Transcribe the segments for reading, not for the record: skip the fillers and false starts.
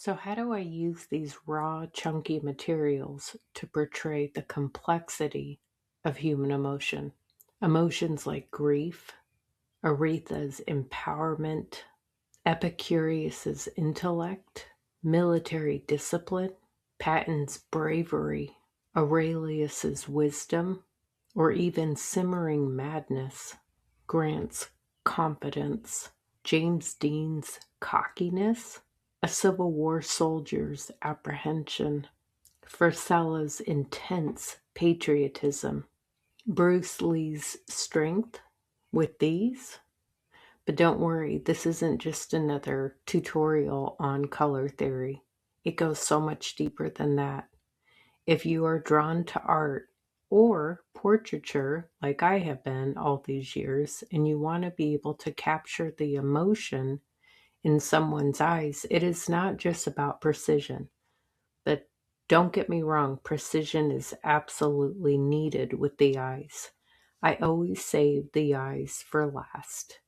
So, how do I use these raw, chunky materials to portray the complexity of human emotion? Emotions like grief, Aretha's empowerment, Epicurus's intellect, military discipline, Patton's bravery, Aurelius's wisdom, or even simmering madness, Grant's confidence, James Dean's cockiness, a Civil War soldier's apprehension, Furcella's intense patriotism, Bruce Lee's strength with these. But don't worry, this isn't just another tutorial on color theory. It goes so much deeper than that. If you are drawn to art or portraiture, like I have been all these years, and you want to be able to capture the emotion in someone's eyes, it is not just about precision. But don't get me wrong, precision is absolutely needed with the eyes. I always save the eyes for last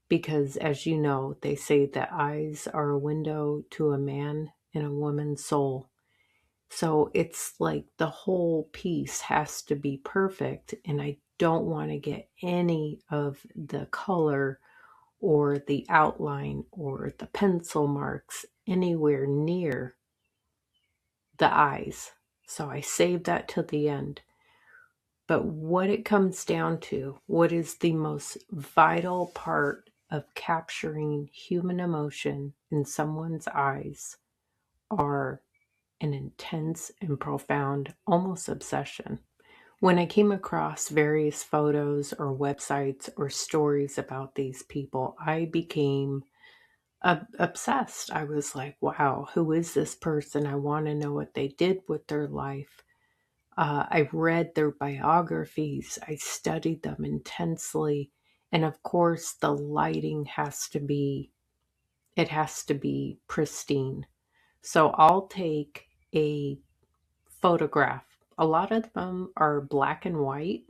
because, as you know, they say that eyes are a window to a man and a woman's soul. So it's like the whole piece has to be perfect, and I don't want to get any of the color or the outline or the pencil marks anywhere near the eyes. So I save that till the end. But what it comes down to, what is the most vital part of capturing human emotion in someone's eyes, are an intense and profound, almost obsession. When I came across various photos or websites or stories about these people, I became obsessed. I was like, wow, who is this person? I want to know what they did with their life. I read their biographies, I studied them intensely. And of course, the lighting has to be pristine. So I'll take a photograph. A lot of them are black and white,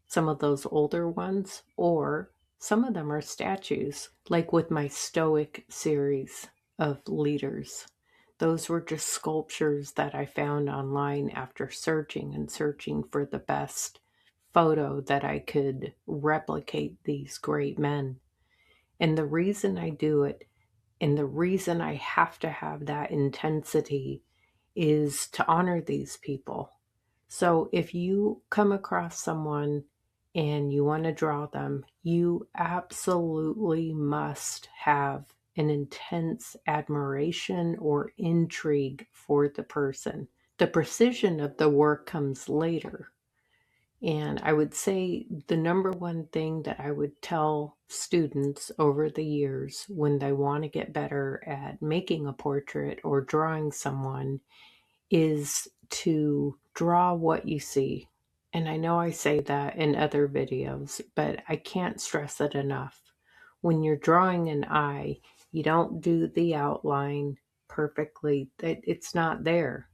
some of those older ones, or some of them are statues, like with my Stoic series of leaders. Those were just sculptures that I found online after searching and searching for the best photo that I could replicate these great men. And the reason I do it, and the reason I have to have that intensity, is to honor these people. So if you come across someone and you want to draw them, you absolutely must have an intense admiration or intrigue for the person. The precision of the work comes later. And I would say the number one thing that I would tell students over the years when they want to get better at making a portrait or drawing someone is to draw what you see. And I know I say that in other videos, but I can't stress it enough. When you're drawing an eye, you don't do the outline perfectly. It's not there.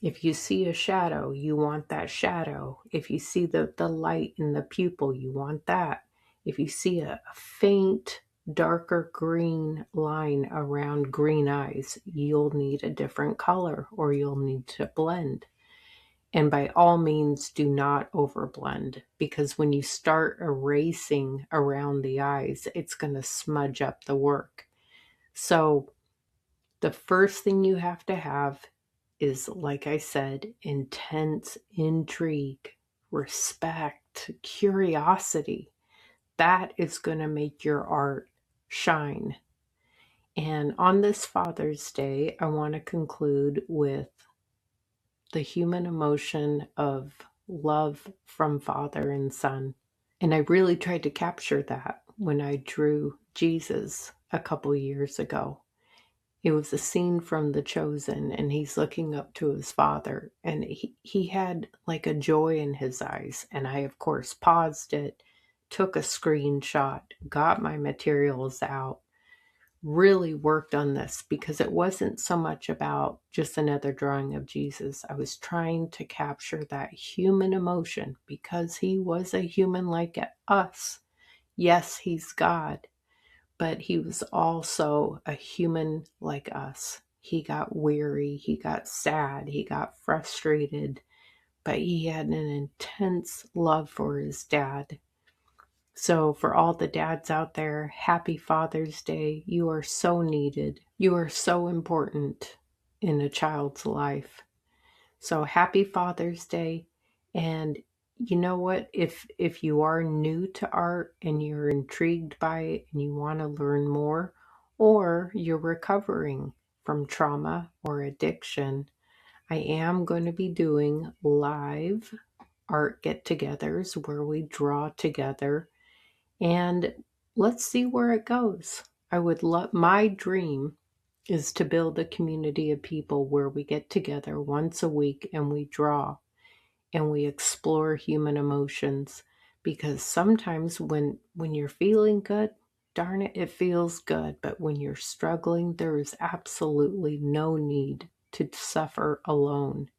If you see a shadow, you want that shadow. If you see the light in the pupil, you want that. If you see a faint, darker green line around green eyes, you'll need a different color or you'll need to blend. And by all means, do not overblend, because when you start erasing around the eyes, it's going to smudge up the work. So the first thing you have to have is, like I said, intense intrigue, respect, curiosity. That is going to make your art shine. And on this Father's Day, I want to conclude with the human emotion of love from father and son. And I really tried to capture that when I drew Jesus a couple years ago. It was a scene from The Chosen, and he's looking up to his father, and he had like a joy in his eyes. And I, of course, paused it, took a screenshot, got my materials out, really worked on this because it wasn't so much about just another drawing of Jesus. I was trying to capture that human emotion because he was a human like us. Yes, he's God, but he was also a human like us. He got weary, he got sad, he got frustrated, but he had an intense love for his dad. So, for all the dads out there, happy Father's Day. You are so needed. You are so important in a child's life. So, happy Father's Day. And you know what? If you are new to art and you're intrigued by it and you want to learn more, or you're recovering from trauma or addiction, I am going to be doing live art get-togethers where we draw together, and let's see where it goes. I would love, my dream is to build a community of people where we get together once a week and we draw and we explore human emotions, because sometimes when you're feeling good, darn it, it feels good, but when you're struggling, there is absolutely no need to suffer alone.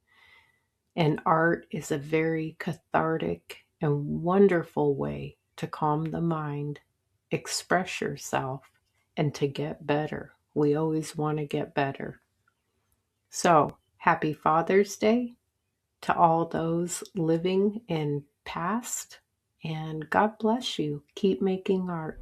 And art is a very cathartic and wonderful way to calm the mind, express yourself, and to get better. We always want to get better. So, happy Father's Day to all those living in past, and God bless you. Keep making art.